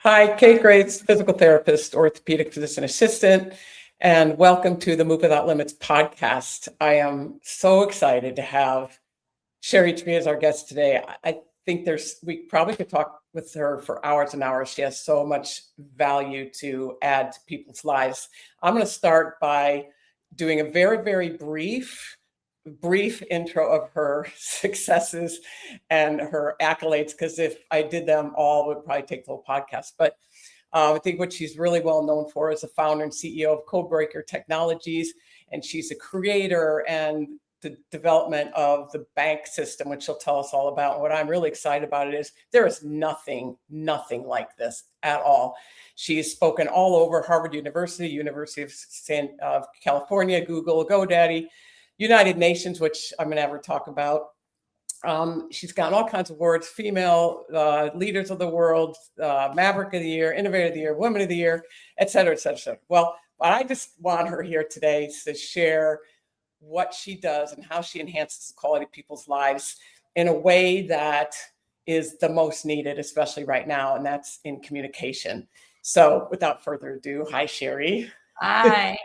Hi, Kate Graves, physical therapist, orthopedic physician assistant, and welcome to the Move Without Limits podcast. I am so excited to have Cheri Tree as our guest today. I think we probably could talk with her for hours and hours. She has so much value to add to people's lives. I'm going to start by doing a very, very brief intro of her successes and her accolades, because if I did them all, it would probably take the whole podcast. But I think what she's really well known for is the founder and CEO of Codebreaker Technologies, and she's a creator and the development of the B.A.N.K system, which she'll tell us all about. What I'm really excited about it is there is nothing like this at all. She's spoken all over Harvard University, University of California, Google, GoDaddy, United Nations, which I'm going to have her talk about. She's gotten all kinds of awards: female leaders of the world, Maverick of the Year, Innovator of the Year, Women of the Year, et cetera, et cetera, et cetera. Well, I just want her here today to share what she does and how she enhances the quality of people's lives in a way that is the most needed, especially right now, and that's in communication. So without further ado, hi, Cheri. Hi.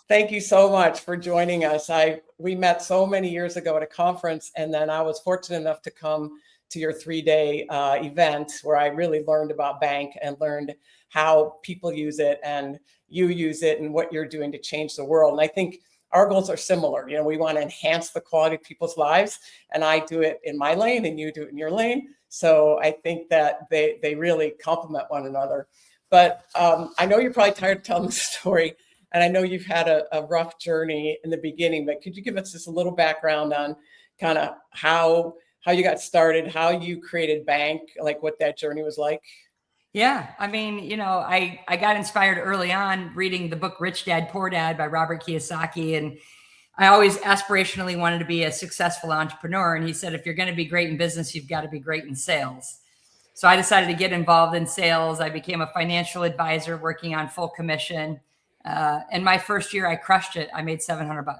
Thank you so much for joining us. We met so many years ago at a conference, and then I was fortunate enough to come to your 3-day event where I really learned about B.A.N.K and learned how people use it and you use it and what you're doing to change the world. And I think our goals are similar. You know, we want to enhance the quality of people's lives, and I do it in my lane and you do it in your lane. So I think that they really complement one another. But I know you're probably tired of telling the story, and I know you've had a rough journey in the beginning, but could you give us just a little background on kind of how you got started, how you created B.A.N.K, like what that journey was like? Yeah, I mean, I got inspired early on reading the book Rich Dad, Poor Dad by Robert Kiyosaki, and I always aspirationally wanted to be a successful entrepreneur. And he said, if you're going to be great in business, you've got to be great in sales. So I decided to get involved in sales. I became a financial advisor working on full commission. And my first year, I crushed it. I made $700.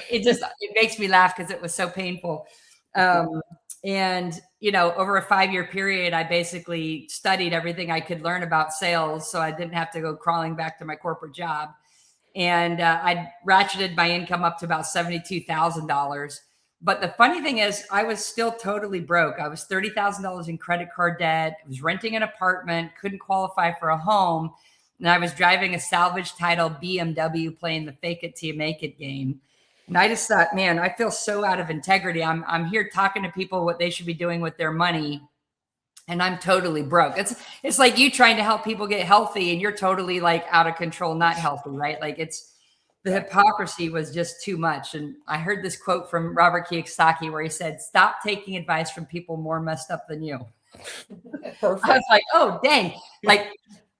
It makes me laugh because it was so painful. And, over a 5-year period, I basically studied everything I could learn about sales, so I didn't have to go crawling back to my corporate job. And I ratcheted my income up to about $72,000. But the funny thing is, I was still totally broke. I was $30,000 in credit card debt. I was renting an apartment, couldn't qualify for a home. And I was driving a salvage title BMW playing the fake it till you make it game. And I just thought, man, I feel so out of integrity. I'm here talking to people what they should be doing with their money, and I'm totally broke. It's like you trying to help people get healthy, and you're totally like out of control, not healthy, right? Like the hypocrisy was just too much. And I heard this quote from Robert Kiyosaki where he said, "Stop taking advice from people more messed up than you." Perfect. I was like, oh, dang. Like,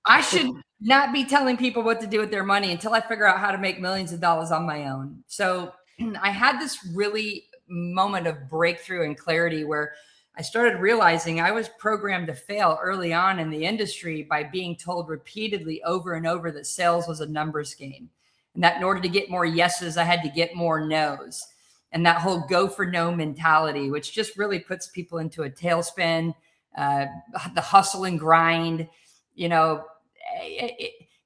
I should not be telling people what to do with their money until I figure out how to make millions of dollars on my own. So I had this really moment of breakthrough and clarity where I started realizing I was programmed to fail early on in the industry by being told repeatedly over and over that sales was a numbers game. And that in order to get more yeses, I had to get more nos. And that whole go for no mentality, which just really puts people into a tailspin, the hustle and grind,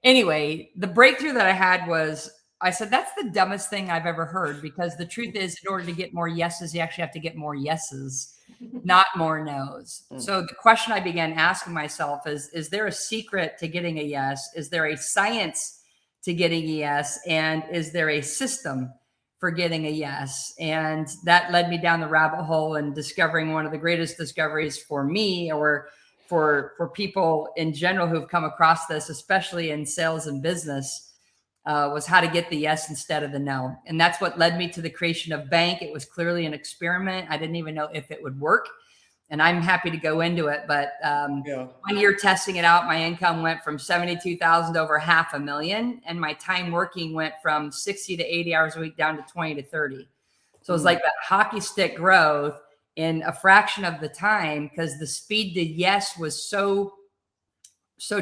Anyway, the breakthrough that I had was, I said, that's the dumbest thing I've ever heard, because the truth is, in order to get more yeses, you actually have to get more yeses, not more nos. So the question I began asking myself is there a secret to getting a yes? Is there a science to getting a yes? And is there a system for getting a yes? And that led me down the rabbit hole and discovering one of the greatest discoveries for me, or for people in general who've come across this, especially in sales and business, was how to get the yes instead of the no. And that's what led me to the creation of B.A.N.K. It was clearly an experiment. I didn't even know if it would work. And I'm happy to go into it. But 1 year testing it out, my income went from 72,000 to over $500,000. And my time working went from 60 to 80 hours a week down to 20 to 30. So it's like that hockey stick growth in a fraction of the time, because the speed to yes was so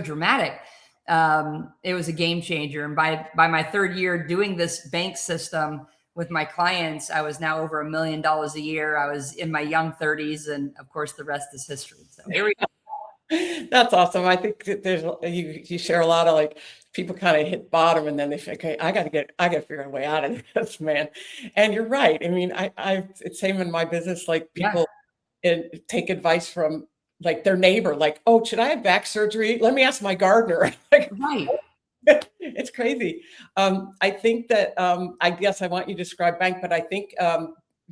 dramatic. It was a game changer. And by my 3rd year doing this B.A.N.K system, with my clients, I was now over $1 million a year. I was in my young 30s, and of course, the rest is history. So here we go. That's awesome. I think that you share a lot of like people kind of hit bottom and then they think, okay, I got to figure a way out of this, man. And you're right. I mean, it's same in my business. Like Yeah, people take advice from like their neighbor, like, oh, should I have back surgery? Let me ask my gardener. Like, right. it's crazy. I think that I guess I want you to describe bank, but I think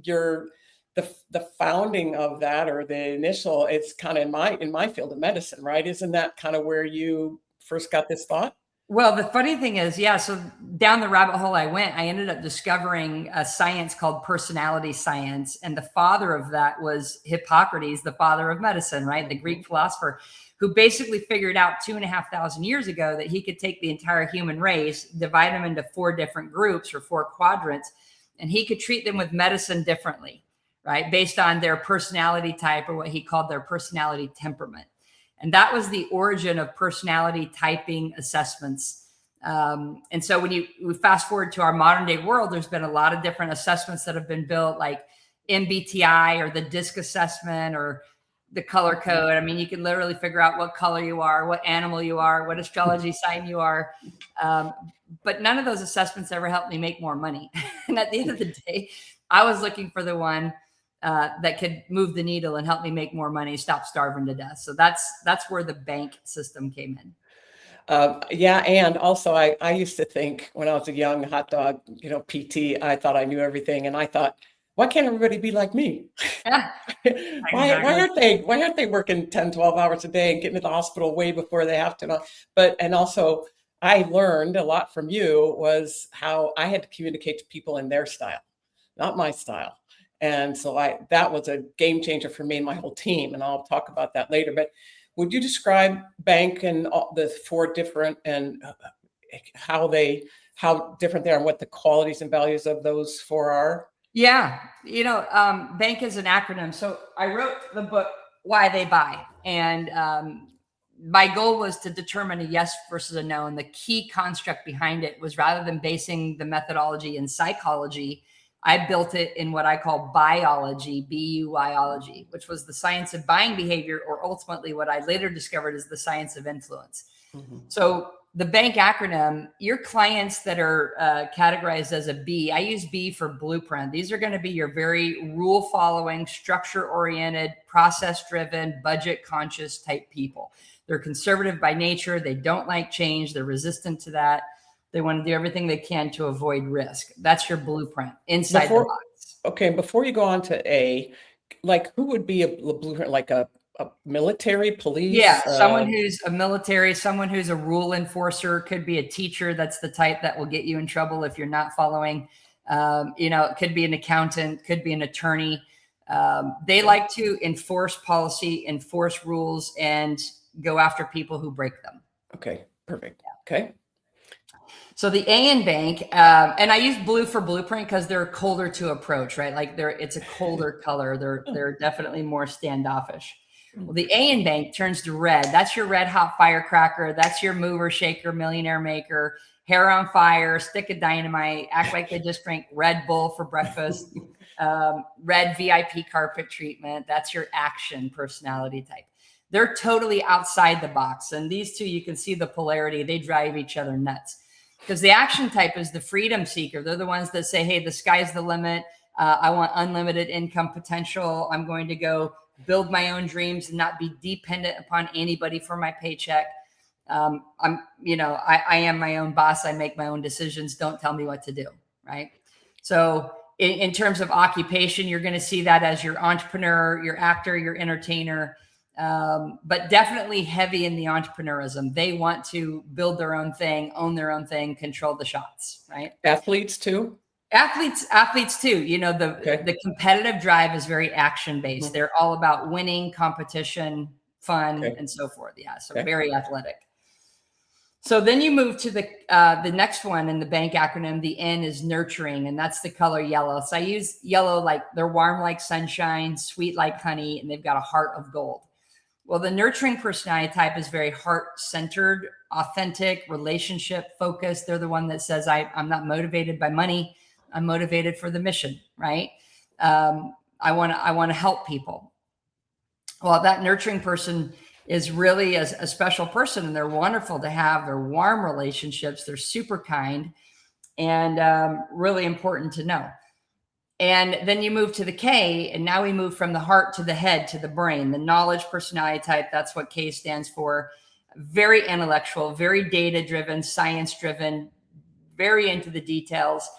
your the founding of that or the initial, it's kind of in my field of medicine, right? Isn't that kind of where you first got this thought? Well, the funny thing is, yeah, so down the rabbit hole I went, I ended up discovering a science called personality science. And the father of that was Hippocrates, the father of medicine, right? The Greek philosopher, who basically figured out 2,500 years ago that he could take the entire human race, divide them into 4 different groups or 4 quadrants, and he could treat them with medicine differently, right? Based on their personality type, or what he called their personality temperament. And that was the origin of personality typing assessments. And so when we fast forward to our modern day world, there's been a lot of different assessments that have been built, like MBTI or the DISC assessment or the color code. I mean, you can literally figure out what color you are, what animal you are, what astrology sign you are. But none of those assessments ever helped me make more money. And at the end of the day, I was looking for the one that could move the needle and help me make more money, stop starving to death. So that's where the bank system came in. Yeah, and also I used to think when I was a young hot dog, PT, I thought I knew everything, and I thought, why can't everybody be like me? Yeah, Why aren't they working 10, 12 hours a day and getting to the hospital way before they have to? And also I learned a lot from you was how I had to communicate to people in their style, not my style. And so that was a game changer for me and my whole team. And I'll talk about that later. But would you describe bank and all the 4 different and how different they are and what the qualities and values of those 4 are? yeah. Bank is an acronym. So I wrote the book Why They Buy, and my goal was to determine a yes versus a no. And the key construct behind it was, rather than basing the methodology in psychology, I built it in what I call biology, BU-biology, which was the science of buying behavior, or ultimately what I later discovered is the science of influence. Mm-hmm. So the bank acronym, your clients that are categorized as a B, I use B for blueprint. These are going to be your very rule following, structure oriented, process driven, budget conscious type people. They're conservative by nature. They don't like change. They're resistant to that. They want to do everything they can to avoid risk. That's your blueprint inside the box. Okay, before you go on to A, like who would be a blueprint, like a military, police? Yeah, someone who's a military, someone who's a rule enforcer, could be a teacher. That's the type that will get you in trouble if you're not following. It could be an accountant, could be an attorney. They like to enforce policy, enforce rules, and go after people who break them. Okay, perfect. Okay. So the A in bank, and I use blue for blueprint because they're colder to approach, right? Like it's a colder color. They're definitely more standoffish. Well, the A in bank turns to red. That's your red hot firecracker. That's your mover, shaker, millionaire maker, hair on fire, stick of dynamite, act like they just drank Red Bull for breakfast, red VIP carpet treatment. That's your action personality type. They're totally outside the box. And these two, you can see the polarity. They drive each other nuts. Because the action type is the freedom seeker. They're the ones that say, hey, the sky's the limit. I want unlimited income potential. I'm going to go build my own dreams and not be dependent upon anybody for my paycheck. I am my own boss. I make my own decisions. Don't tell me what to do, right? So in terms of occupation, you're going to see that as your entrepreneur, your actor, your entertainer, but definitely heavy in the entrepreneurism. They want to build their own thing, own their own thing, control the shots, right? Athletes too? Athletes too. The competitive drive is very action based. Mm-hmm. They're all about winning, competition, fun, and so forth. Yeah. So very athletic. So then you move to the next one in the bank acronym. The N is nurturing, and that's the color yellow. So I use yellow, like they're warm like sunshine, sweet like honey, and they've got a heart of gold. Well, the nurturing personality type is very heart-centered, authentic, relationship-focused. They're the one that says, I'm not motivated by money. I'm motivated for the mission, right? I want to help people. Well, that nurturing person is really a special person, and they're wonderful to have. They're warm relationships. They're super kind, and really important to know. And then you move to the K, and now we move from the heart to the head to the brain, the knowledge personality type. That's what K stands for. Very intellectual, very data driven, science driven, very into the details,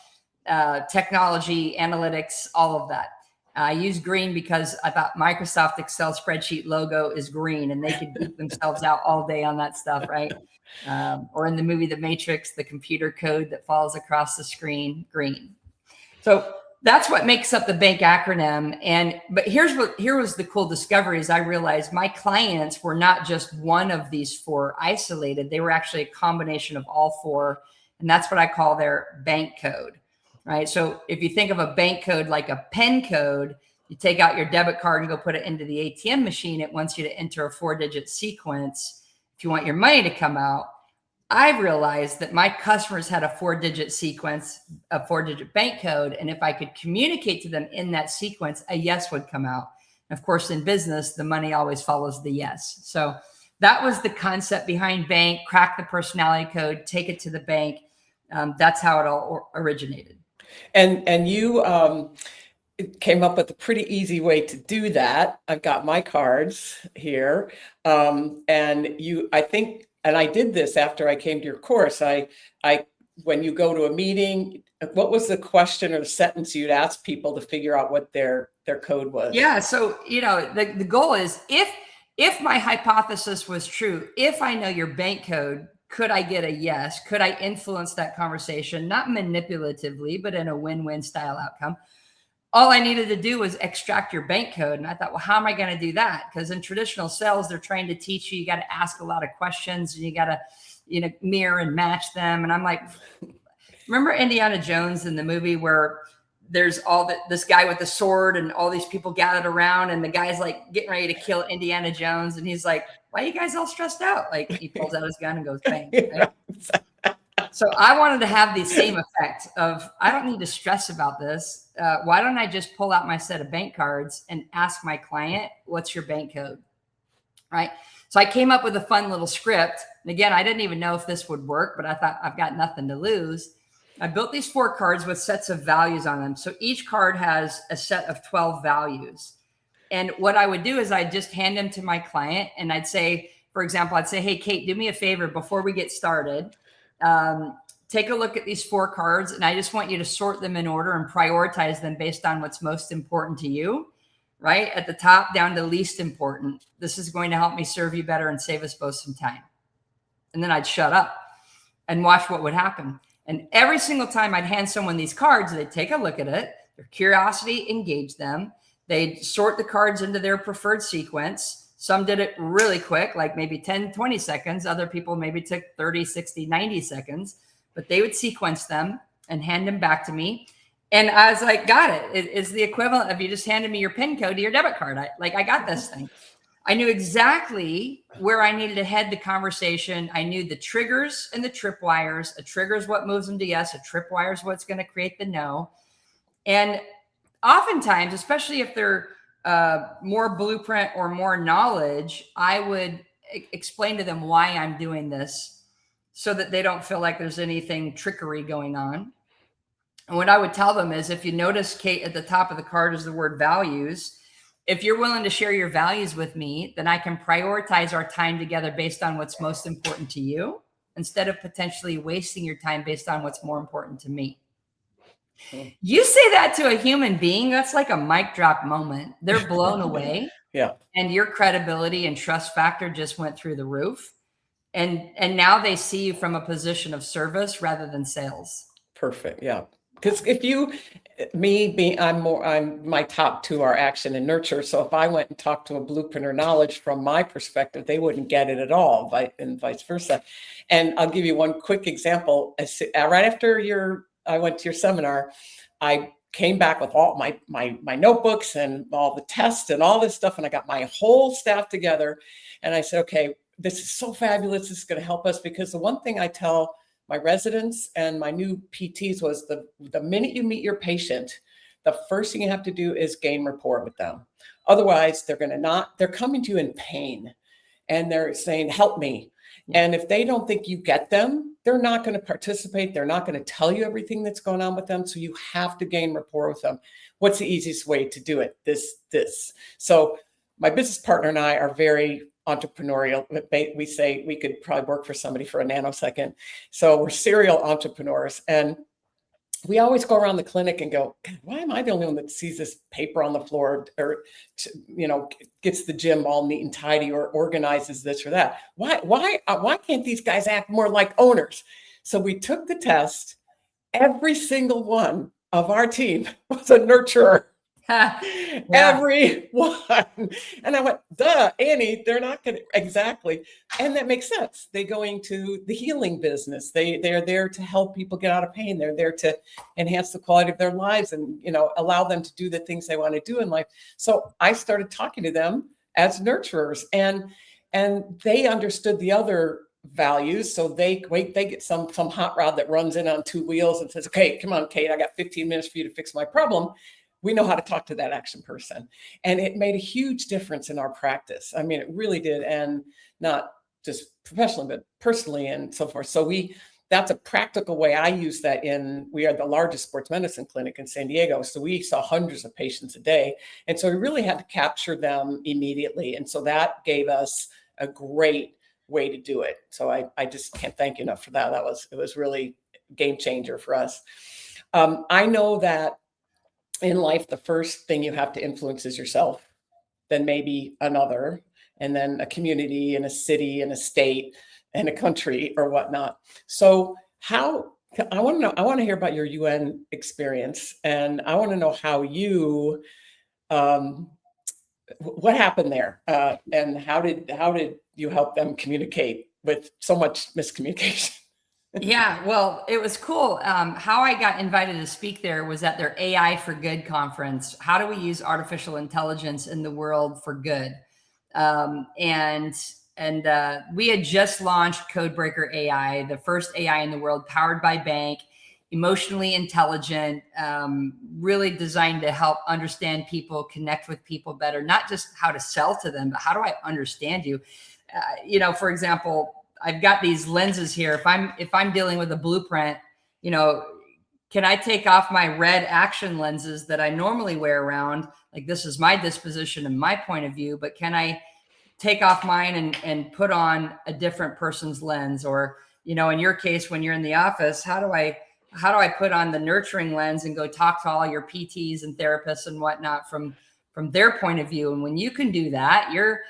technology, analytics, all of that. I use green because I thought Microsoft Excel spreadsheet logo is green, and they could geek themselves out all day on that stuff, right? Or in the movie The Matrix, the computer code that falls across the screen, green. So that's what makes up the B.A.N.K acronym. But here was the cool discovery, is I realized my clients were not just one of these four isolated. They were actually a combination of all four. And that's what I call their B.A.N.K code, right? So if you think of a B.A.N.K code like a pen code, you take out your debit card and go put it into the ATM machine. It wants you to enter a 4-digit sequence if you want your money to come out. I realized that my customers had a 4-digit sequence, a 4-digit B.A.N.K code. And if I could communicate to them in that sequence, a yes would come out. And of course, in business, the money always follows the yes. So that was the concept behind B.A.N.K, crack the personality code, take it to the bank. That's how it all originated. And you came up with a pretty easy way to do that. I've got my cards here. And I think, and I did this after I came to your course. When you go to a meeting, what was the question or the sentence you'd ask people to figure out what their code was? Yeah. So, the goal is, if my hypothesis was true, if I know your B.A.N.K code, could I get a yes? Could I influence that conversation, not manipulatively, but in a win-win style outcome? All I needed to do was extract your B.A.N.K code. And I thought, well, how am I going to do that? Because in traditional sales, they're trying to teach you, you got to ask a lot of questions, and you got to, mirror and match them. And I'm like, remember Indiana Jones in the movie where there's this guy with the sword and all these people gathered around, and the guy's like getting ready to kill Indiana Jones. And he's like, why are you guys all stressed out? Like, he pulls out his gun and goes, bang. Right? So I wanted to have the same effect of, I don't need to stress about this. Why don't I just pull out my set of B.A.N.K cards and ask my client, what's your B.A.N.K code? Right. So I came up with a fun little script. And again, I didn't even know if this would work, but I thought, I've got nothing to lose. I built these 4 cards with sets of values on them. So each card has a set of 12 values. And what I would do is I'd just hand them to my client, and I'd say, for example, I'd say, hey, Kate, do me a favor before we get started. Take a look at these 4 cards, and I just want you to sort them in order and prioritize them based on what's most important to you, right? At the top down to least important. This is going to help me serve you better and save us both some time. And then I'd shut up and watch what would happen. And every single time I'd hand someone these cards, they'd take a look at it. Their curiosity engaged them. They'd sort the cards into their preferred sequence. Some did it really quick, like maybe 10, 20 seconds. Other people maybe took 30, 60, 90 seconds. But they would sequence them and hand them back to me. And I was like, got it. It's the equivalent of you just handed me your PIN code to your debit card. I got this thing. I knew exactly where I needed to head the conversation. I knew the triggers and the tripwires. A trigger is what moves them to yes. A tripwire is what's going to create the no. And oftentimes, especially if they're more blueprint or more knowledge, I would explain to them why I'm doing this, so that they don't feel like there's anything trickery going on. And what I would tell them is, if you notice, Kate, at the top of the card is the word values. If you're willing to share your values with me, then I can prioritize our time together based on what's most important to you, instead of potentially wasting your time based on what's more important to me. You say that to a human being, that's like a mic drop moment. They're blown away. Yeah. And your credibility and trust factor just went through the roof. And now they see you from a position of service rather than sales. Perfect. Yeah. Because I'm my top 2 are action and nurture. So if I went and talked to a blueprint or knowledge from my perspective, they wouldn't get it at all, and vice versa. And I'll give you one quick example. Right after I went to your seminar, I came back with all my notebooks and all the tests and all this stuff. And I got my whole staff together, and I said, okay, this is so fabulous. This is going to help us, because the one thing I tell my residents and my new PTs was the minute you meet your patient, the first thing you have to do is gain rapport with them. Otherwise, they're coming to you in pain and they're saying, help me. And if they don't think you get them, they're not going to participate. They're not going to tell you everything that's going on with them. So you have to gain rapport with them. What's the easiest way to do it? This. So my business partner and I are very entrepreneurial. We say we could probably work for somebody for a nanosecond. So we're serial entrepreneurs. And we always go around the clinic and go, God, why am I the only one that sees this paper on the floor or, gets the gym all neat and tidy or organizes this or that? Why can't these guys act more like owners? So we took the test. Every single one of our team was a nurturer. Yeah. Every one. And I went, duh, Annie, they're not going to, exactly. And that makes sense. They go into the healing business. They're there to help people get out of pain. They're there to enhance the quality of their lives and, allow them to do the things they want to do in life. So I started talking to them as nurturers and they understood the other values. So they get some hot rod that runs in on two wheels and says, okay, come on, Kate, I got 15 minutes for you to fix my problem. We know how to talk to that action person. And it made a huge difference in our practice. I mean, it really did. And not just professionally, but personally and so forth. So that's a practical way I use that we are the largest sports medicine clinic in San Diego. So we saw hundreds of patients a day. And so we really had to capture them immediately. And so that gave us a great way to do it. So I just can't thank you enough for that. It was really a game changer for us. I know that in life, the first thing you have to influence is yourself, then maybe another, and then a community and a city and a state and a country or whatnot. So I want to hear about your UN experience, and I want to know how what happened there, and how did you help them communicate with so much miscommunication? Yeah, well, it was cool. How I got invited to speak there was at their AI for Good conference. How do we use artificial intelligence in the world for good? And we had just launched Codebreaker AI, the first AI in the world, powered by B.A.N.K, emotionally intelligent, really designed to help understand people, connect with people better, not just how to sell to them, but how do I understand you? For example, I've got these lenses here. If I'm dealing with a blueprint, can I take off my red action lenses that I normally wear around? Like, this is my disposition and my point of view, but can I take off mine and put on a different person's lens? Or, in your case, when you're in the office, how do I put on the nurturing lens and go talk to all your PTs and therapists and whatnot from their point of view? And when you can do that, you're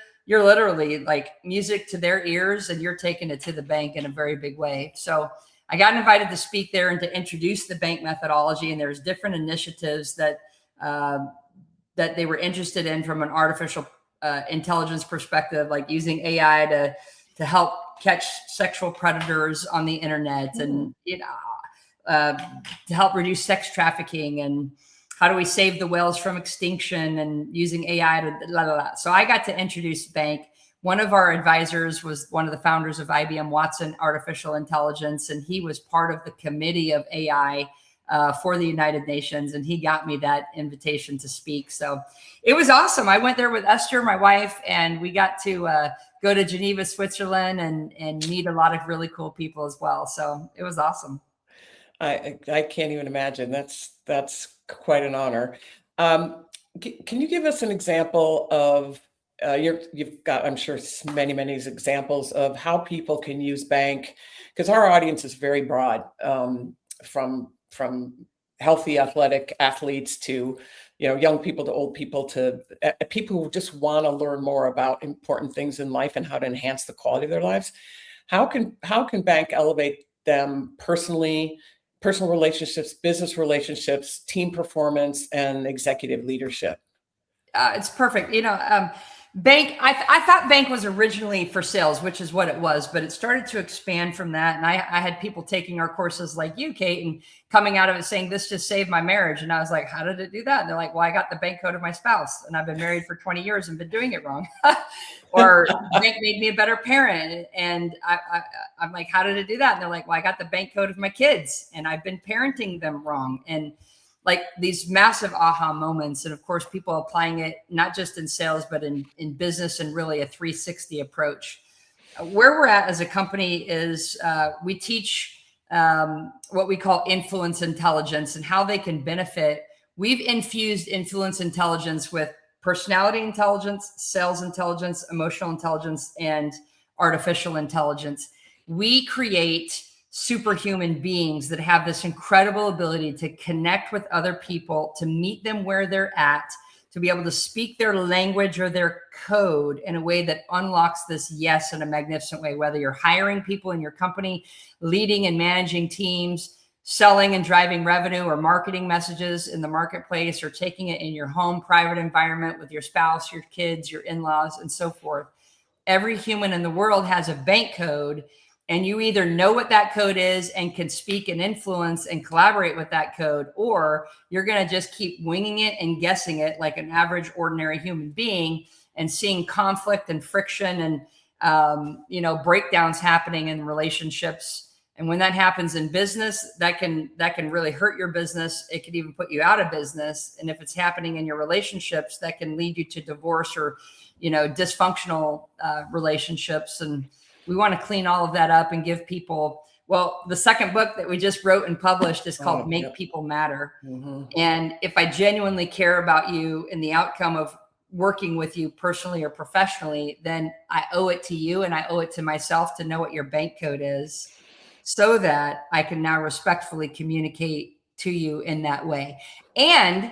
literally like music to their ears, and you're taking it to the bank in a very big way. So I got invited to speak there and to introduce the B.A.N.K methodology. And there's different initiatives that they were interested in from an artificial intelligence perspective, like using AI to help catch sexual predators on the internet, and to help reduce sex trafficking, and how do we save the whales from extinction, and using AI to la la la. So I got to introduce B.A.N.K. One of our advisors was one of the founders of IBM Watson Artificial Intelligence, and he was part of the committee of AI for the United Nations, and he got me that invitation to speak. So it was awesome. I went there with Esther, my wife, and we got to go to Geneva, Switzerland, and meet a lot of really cool people as well. So it was awesome. I can't even imagine. That's quite an honor. Can you give us an example of you've got, I'm sure, many examples of how people can use B.A.N.K, because our audience is very broad, from healthy athletic athletes to young people to old people to people who just want to learn more about important things in life and how to enhance the quality of their lives. How can B.A.N.K elevate them personally? Personal relationships, business relationships, team performance, and executive leadership? It's perfect. B.A.N.K, I thought B.A.N.K was originally for sales, which is what it was, but it started to expand from that. And I had people taking our courses like you, Kate, and coming out of it saying, this just saved my marriage. And I was like, how did it do that? And they're like, well, I got the B.A.N.K code of my spouse and I've been married for 20 years and been doing it wrong. Or B.A.N.K made me a better parent. And I'm like, how did it do that? And they're like, well, I got the B.A.N.K code of my kids and I've been parenting them wrong. And like these massive aha moments. And of course, people applying it, not just in sales, but in business, and really a 360 approach. Where we're at as a company is we teach what we call influence intelligence and how they can benefit. We've infused influence intelligence with personality intelligence, sales intelligence, emotional intelligence, and artificial intelligence. We create superhuman beings that have this incredible ability to connect with other people, to meet them where they're at, to be able to speak their language or their code in a way that unlocks this yes in a magnificent way, whether you're hiring people in your company, leading and managing teams, selling and driving revenue, or marketing messages in the marketplace, or taking it in your home private environment with your spouse, your kids, your in-laws, and so forth. Every human in the world has a B.A.N.K code, and you either know what that code is and can speak and influence and collaborate with that code, or you're going to just keep winging it and guessing it like an average, ordinary human being, and seeing conflict and friction and breakdowns happening in relationships. And when that happens in business, that can really hurt your business. It could even put you out of business. And if it's happening in your relationships, that can lead you to divorce or dysfunctional relationships. And we want to clean all of that up and give people, well, the second book that we just wrote and published is called Make People Matter. Mm-hmm. And if I genuinely care about you and the outcome of working with you personally or professionally, then I owe it to you and I owe it to myself to know what your B.A.N.K code is, so that I can now respectfully communicate to you in that way. And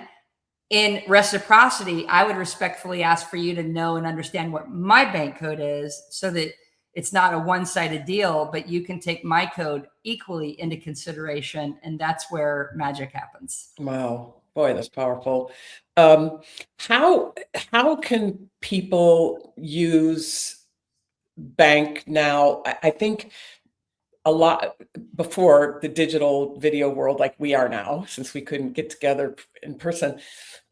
in reciprocity, I would respectfully ask for you to know and understand what my B.A.N.K code is, so that it's not a one-sided deal, but you can take my code equally into consideration. And that's where magic happens. Wow. Boy, that's powerful. How can people use B.A.N.K now? I think a lot before the digital video world, like we are now, since we couldn't get together in person,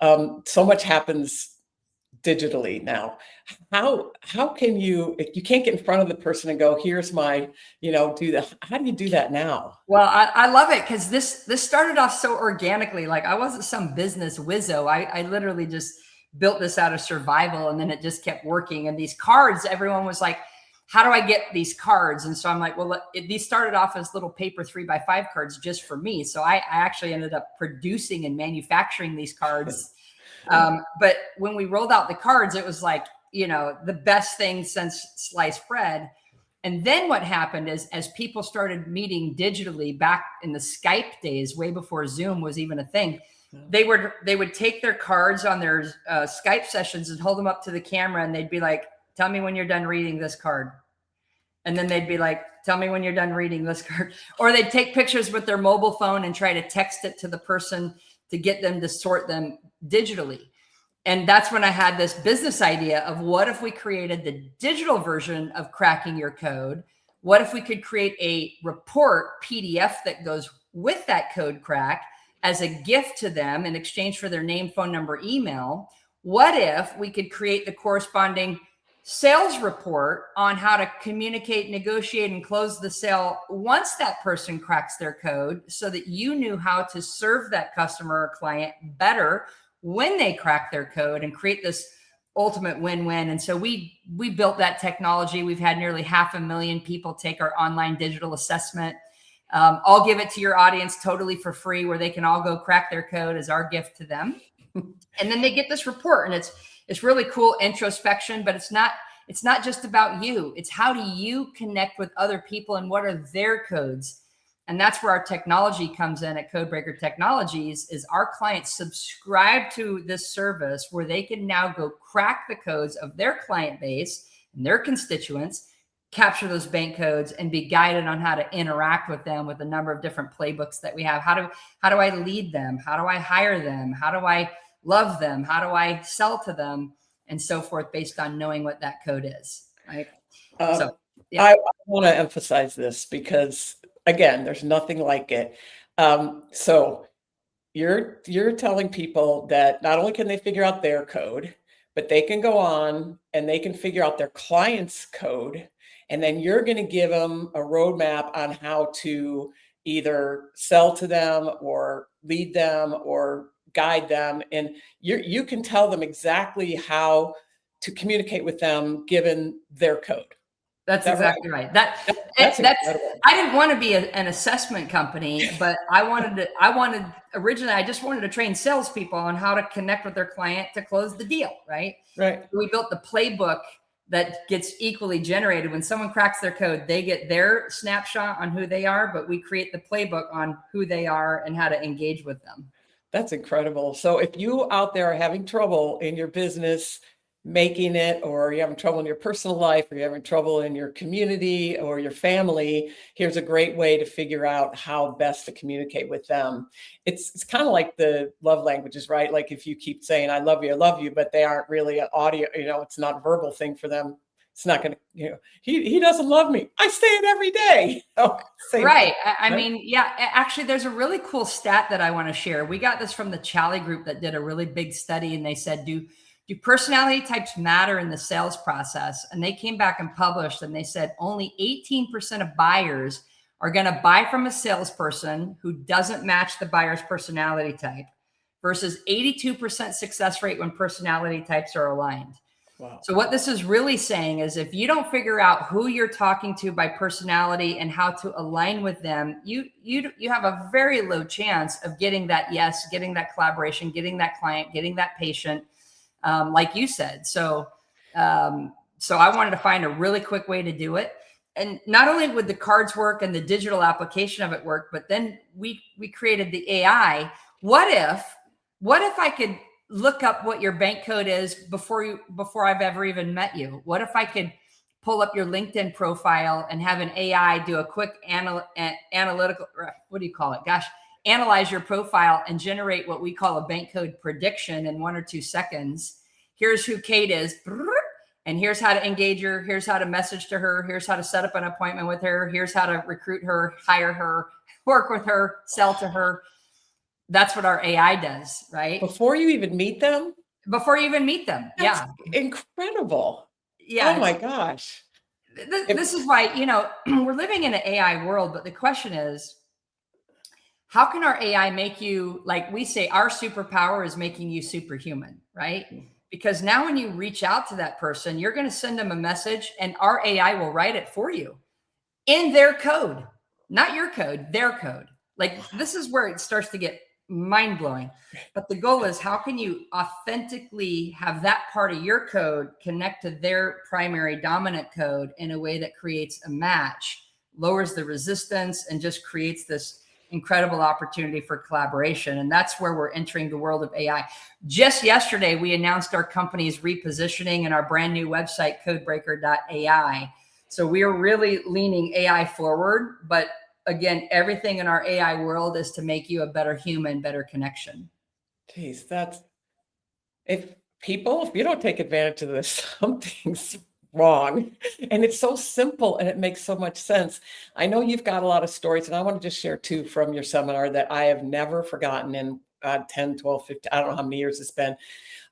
so much happens digitally now. How can you, if you can't get in front of the person and go, here's my, do that. How do you do that now? Well, I love it, because this started off so organically. Like, I wasn't some business wizzo. I literally just built this out of survival, and then it just kept working. And these cards, everyone was like, how do I get these cards? And so I'm like, well, these started off as little paper 3x5 cards just for me. So I actually ended up producing and manufacturing these cards. But when we rolled out the cards, it was like, the best thing since sliced bread. And then what happened is, as people started meeting digitally back in the Skype days, way before Zoom was even a thing, they would take their cards on their Skype sessions and hold them up to the camera, and they'd be like, tell me when you're done reading this card. And then they'd be like, tell me when you're done reading this card. Or they'd take pictures with their mobile phone and try to text it to the person to get them to sort them digitally. And that's when I had this business idea of, what if we created the digital version of cracking your code? What if we could create a report PDF that goes with that code crack as a gift to them in exchange for their name, phone number, email? What if we could create the corresponding sales report on how to communicate, negotiate, and close the sale once that person cracks their code, so that you knew how to serve that customer or client better when they crack their code, and create this ultimate win-win? And so we built that technology. We've had nearly 500,000 people take our online digital assessment. I'll give it to your audience totally for free, where they can all go crack their code as our gift to them. And then they get this report, and it's really cool introspection, but it's not just about you. It's how do you connect with other people, and what are their codes? And that's where our technology comes in at Codebreaker Technologies. Is our clients subscribe to this service where they can now go crack the codes of their client base and their constituents, capture those B.A.N.K codes, and be guided on how to interact with them with a number of different playbooks that we have. How do I lead them? How do I hire them? How do I love them? How do I sell to them? and so forth based on knowing what that code is, right? Um, So, yeah. I want to emphasize this because, again, there's nothing like it. So you're telling people that not only can they figure out their code, but they can go on and they can figure out their client's code, and then you're going to give them a roadmap on how to either sell to them or lead them or guide them, and you can tell them exactly how to communicate with them given their code. That's Is that right? exactly right. That's Incredible. I didn't want to be an assessment company, but I wanted originally, I just wanted to train salespeople on how to connect with their client to close the deal, right? Right. We built the playbook that gets equally generated. When someone cracks their code, they get their snapshot on who they are, but we create the playbook on who they are and how to engage with them. That's incredible. So if you out there are having trouble in your business making it, or you're having trouble in your personal life, or you're having trouble in your community or your family, here's a great way to figure out how best to communicate with them. It's kind of like the love languages, right? Like if you keep saying I love you, but they aren't really an audio, it's not a verbal thing for them. It's not going to, he doesn't love me. I say it every day. Oh, same Right. thing, I right? mean, yeah, actually, there's a really cool stat that I want to share. We got this from the Chali group that did a really big study, and they said, do personality types matter in the sales process? And they came back and published, and they said only 18% of buyers are going to buy from a salesperson who doesn't match the buyer's personality type versus 82% success rate when personality types are aligned. Wow. So what this is really saying is if you don't figure out who you're talking to by personality and how to align with them, you have a very low chance of getting that yes, getting that collaboration, getting that client, getting that patient, like you said. So I wanted to find a really quick way to do it. And not only would the cards work and the digital application of it work, but then we created the AI. What if I could look up what your bank code is before I've ever even met you? What if I could pull up your LinkedIn profile and have an AI do a quick analytical, what do you call it? Gosh, analyze your profile and generate what we call a bank code prediction in 1 or 2 seconds. Here's who Kate is, and here's how to engage her. Here's how to message to her. Here's how to set up an appointment with her. Here's how to recruit her, hire her, work with her, sell to her. That's what our AI does, right? Before you even meet them? Before you even meet them. That's incredible. Yeah. Oh my gosh. This is why, we're living in an AI world, but the question is, how can our AI make you, like we say, our superpower is making you superhuman, right? Because now when you reach out to that person, you're going to send them a message and our AI will write it for you in their code, not your code, their code. Like this is where it starts to get mind blowing. But the goal is how can you authentically have that part of your code connect to their primary dominant code in a way that creates a match, lowers the resistance, and just creates this incredible opportunity for collaboration. And that's where we're entering the world of AI. Just yesterday, we announced our company's repositioning and our brand new website, codebreaker.ai. So we are really leaning AI forward, but again, everything in our AI world is to make you a better human, better connection. Geez, if you don't take advantage of this, something's wrong. And it's so simple and it makes so much sense. I know you've got a lot of stories, and I want to just share 2 from your seminar that I have never forgotten in 10, 12, 15, I don't know how many years it's been.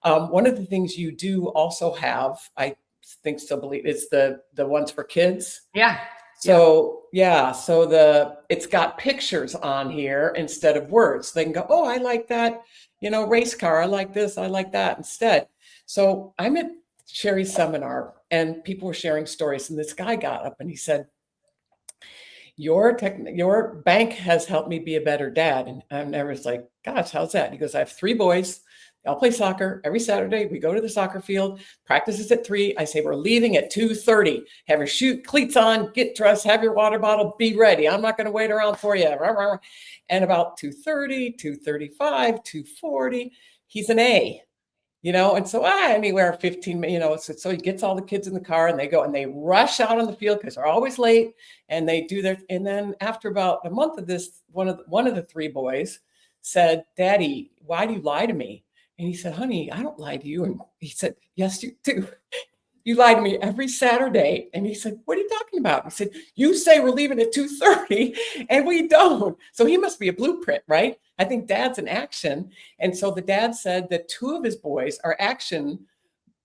One of the things you do also have, I think, still believe, is the ones for kids. Yeah. So it's got pictures on here instead of words. They can go, oh, I like that, race car. I like this. I like that instead. So I'm at Cheri's seminar and people were sharing stories, and this guy got up and he said, your bank has helped me be a better dad. And I was like, gosh, how's that? He goes, I have 3 boys. They all play soccer every Saturday. We go to the soccer field. Practice is at 3. I say, we're leaving at 2:30. Have your shoe cleats on, get dressed, have your water bottle, be ready. I'm not going to wait around for you. And about 2:30, 2:35, 2:40, he's an A. And so anywhere 15 minutes, so he gets all the kids in the car and they go and they rush out on the field because they're always late, and they do their, and then after about a month of this, one of the 3 boys said, Daddy, why do you lie to me? And he said, honey, I don't lie to you. And he said, yes, you do. You lie to me every Saturday. And he said, what are you talking about? He said, you say we're leaving at 2:30 and we don't. So he must be a blueprint, right? I think dad's an action. And so the dad said that 2 of his boys are action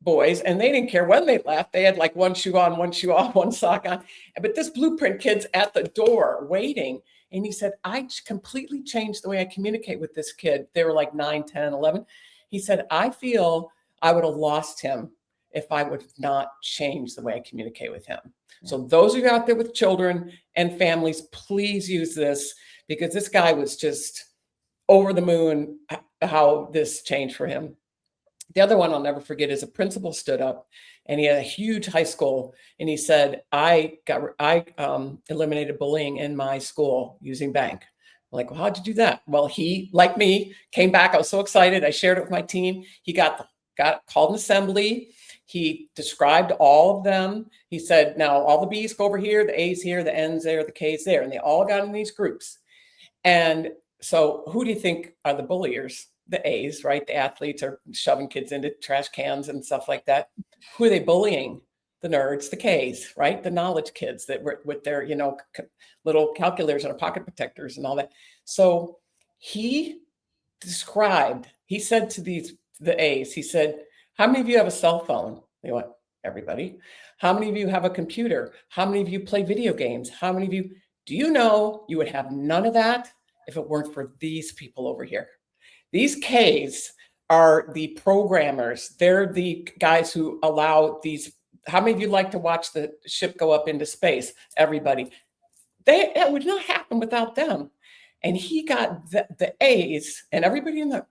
boys, and they didn't care when they left. They had like one shoe on, one shoe off, one sock on. But this blueprint kid's at the door waiting. And he said, I completely changed the way I communicate with this kid. They were like 9, 10, 11. He said, I feel I would have lost him if I would not change the way I communicate with him. Yeah. So those of you out there with children and families, please use this, because this guy was just over the moon how this changed for him. The other one I'll never forget is a principal stood up, and he had a huge high school, and he said, I eliminated bullying in my school using B.A.N.K. I'm like, well, how'd you do that? Well, he, like me, came back. I was so excited. I shared it with my team. He got called an assembly. He described all of them. He said, now all the B's go over here, the A's here, the N's there, the K's there. And they all got in these groups. And so who do you think are the bulliers? The A's, right? The athletes are shoving kids into trash cans and stuff like that. Who are they bullying? The nerds, the K's, right? The knowledge kids that were with their, little calculators and pocket protectors and all that. So he said to the A's, he said, how many of you have a cell phone? They went, everybody. How many of you have a computer? How many of you play video games? How many of you, do you know you would have none of that if it weren't for these people over here? These Ks are the programmers. They're the guys who allow these. How many of you like to watch the ship go up into space? Everybody. That would not happen without them. And he got the A's and everybody in the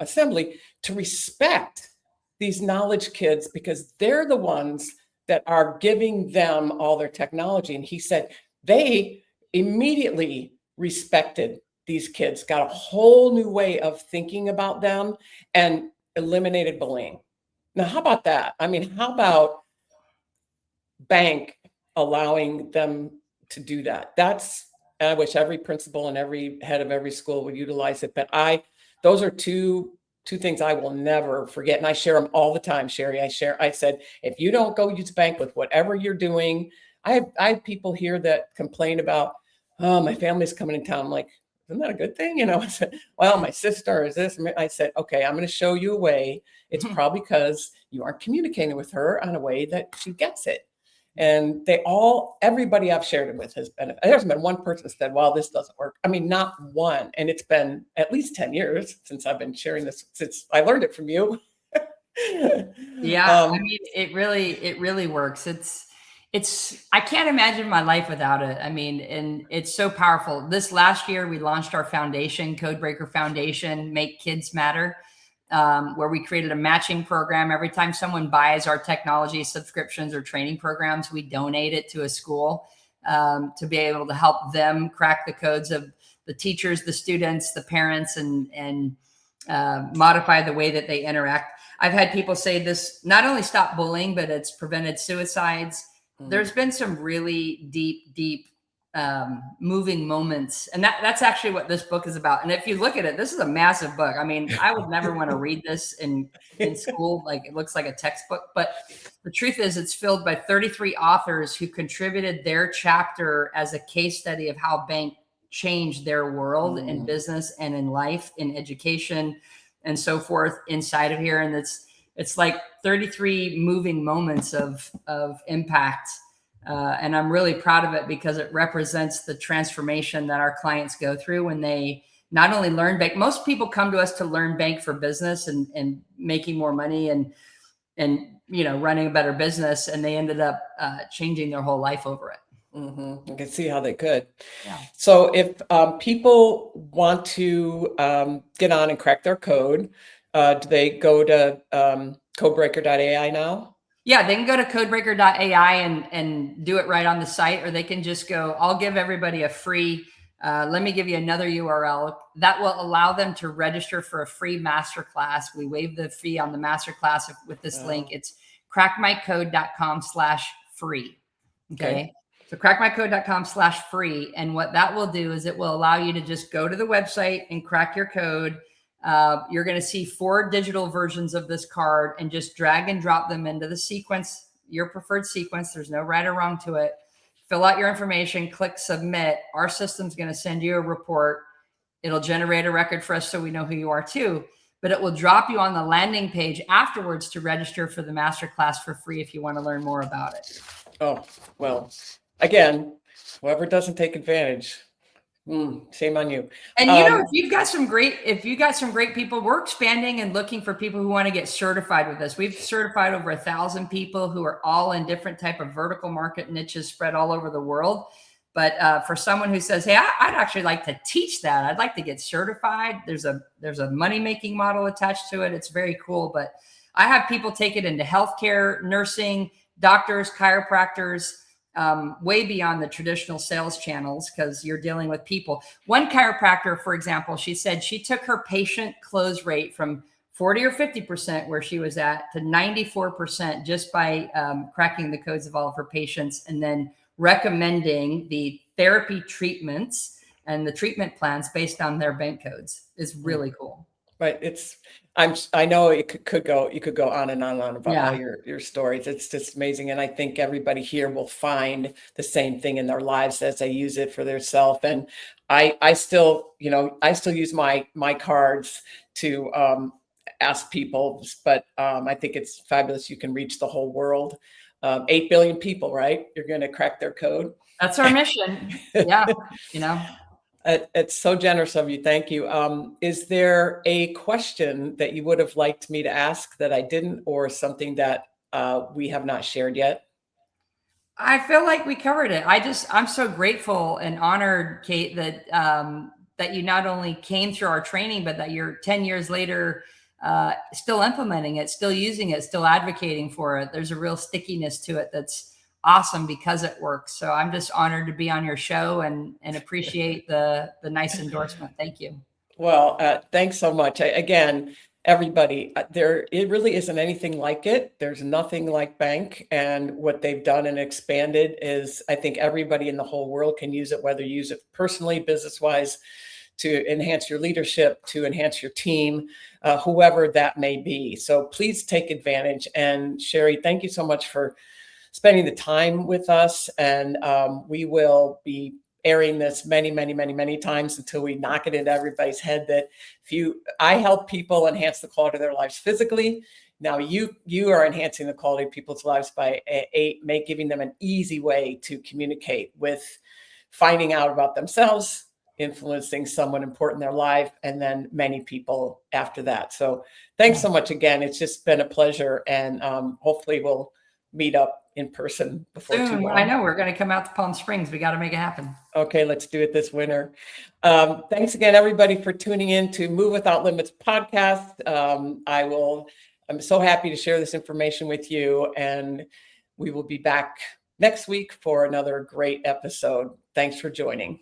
assembly to respect these knowledge kids, because they're the ones that are giving them all their technology. And he said they immediately respected these kids, got a whole new way of thinking about them, and eliminated bullying. Now, how about that? I mean, how about B.A.N.K allowing them to do that? I wish every principal and every head of every school would utilize it. But those are two things I will never forget. And I share them all the time, Cheri. I said, if you don't go use B.A.N.K with whatever you're doing, I have people here that complain about, oh, my family's coming in town. I'm like, isn't that a good thing? I said, well, my sister is this. I said, okay, I'm going to show you a way. It's probably because you aren't communicating with her on a way that she gets it. And everybody I've shared it with there hasn't been one person that said, well, this doesn't work. I mean, not one. And it's been at least 10 years since I've been sharing this, since I learned it from you. Yeah. I mean, it really works. I can't imagine my life without it. I mean, and it's so powerful. This last year, we launched our foundation, Codebreaker Foundation, Make Kids Matter, where we created a matching program. Every time someone buys our technology subscriptions or training programs, we donate it to a school to be able to help them crack the codes of the teachers, the students, the parents, and modify the way that they interact. I've had people say this not only stopped bullying, but it's prevented suicides. There's been some really deep moving moments. And that's actually what this book is about. And if you look at it, this is a massive book. I mean, I would never want to read this in school. Like, it looks like a textbook, but the truth is it's filled by 33 authors who contributed their chapter as a case study of how B.A.N.K changed their world in business and in life, in education and so forth inside of here. And it's like 33 moving moments of impact. And I'm really proud of it because it represents the transformation that our clients go through when they not only learn B.A.N.K. Most people come to us to learn B.A.N.K for business and making more money and running a better business, and they ended up changing their whole life over it. I can see how they could. Yeah. So if people want to get on and crack their code, do they go to codebreaker.ai now? Yeah, they can go to codebreaker.ai and do it right on the site, or they can just go, I'll give everybody a free, let me give you another URL that will allow them to register for a free masterclass. We waive the fee on the masterclass with this link. It's crackmycode.com/free. Okay. So crackmycode.com/free. And what that will do is it will allow you to just go to the website and crack your code. You're going to see 4 digital versions of this card, and just drag and drop them into the sequence, your preferred sequence. There's no right or wrong to it. Fill out your information, click submit. Our system's going to send you a report. It'll generate a record for us so we know who you are too, but it will drop you on the landing page afterwards to register for the masterclass for free if you want to learn more about it. Oh, well, again, whoever doesn't take advantage, shame on you. And if you've got some great people, we're expanding and looking for people who want to get certified with us. We've certified over 1,000 people who are all in different type of vertical market niches spread all over the world. But for someone who says, hey, I'd actually like to teach that, I'd like to get certified, there's a money-making model attached to it. It's very cool. But I have people take it into healthcare, nursing, doctors, chiropractors, way beyond the traditional sales channels, because you're dealing with people. One chiropractor, for example, she said she took her patient close rate from 40 or 50% where she was at to 94% just by cracking the codes of all of her patients, and then recommending the therapy treatments and the treatment plans based on their B.A.N.K codes. Is really cool. Right. I know you could go on and on about all your stories. It's just amazing. And I think everybody here will find the same thing in their lives as they use it for themselves. And I still use my cards to ask people, but I think it's fabulous. You can reach the whole world. 8 billion people, right? You're going to crack their code. That's our mission. Yeah. It's so generous of you. Thank you. Is there a question that you would have liked me to ask that I didn't, or something that we have not shared yet? I feel like we covered it. I'm so grateful and honored, Kate, that you not only came through our training, but that you're 10 years later still implementing it, still using it, still advocating for it. There's a real stickiness to it that's awesome because it works. So I'm just honored to be on your show and appreciate the nice endorsement. Thank you. Well, thanks so much. Again, everybody, it really isn't anything like it. There's nothing like B.A.N.K, and what they've done and expanded is, I think everybody in the whole world can use it, whether you use it personally, business-wise, to enhance your leadership, to enhance your team, whoever that may be. So please take advantage. And Cheri, thank you so much for spending the time with us. And we will be airing this many times until we knock it into everybody's head that I help people enhance the quality of their lives physically. Now you are enhancing the quality of people's lives by giving them an easy way to communicate with, finding out about themselves, influencing someone important in their life, and then many people after that. So thanks so much again. It's just been a pleasure, and hopefully we'll meet up in person before too long. I know we're going to come out to Palm Springs. We got to make it happen. Okay, let's do it this winter. Thanks again, everybody, for tuning in to Move Without Limits podcast. I'm so happy to share this information with you, and we will be back next week for another great episode. Thanks for joining.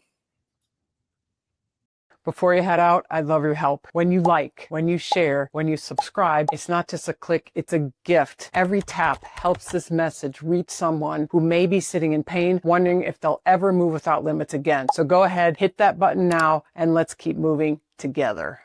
Before you head out, I'd love your help. When you like, when you share, when you subscribe, it's not just a click, it's a gift. Every tap helps this message reach someone who may be sitting in pain, wondering if they'll ever move without limits again. So go ahead, hit that button now, and let's keep moving together.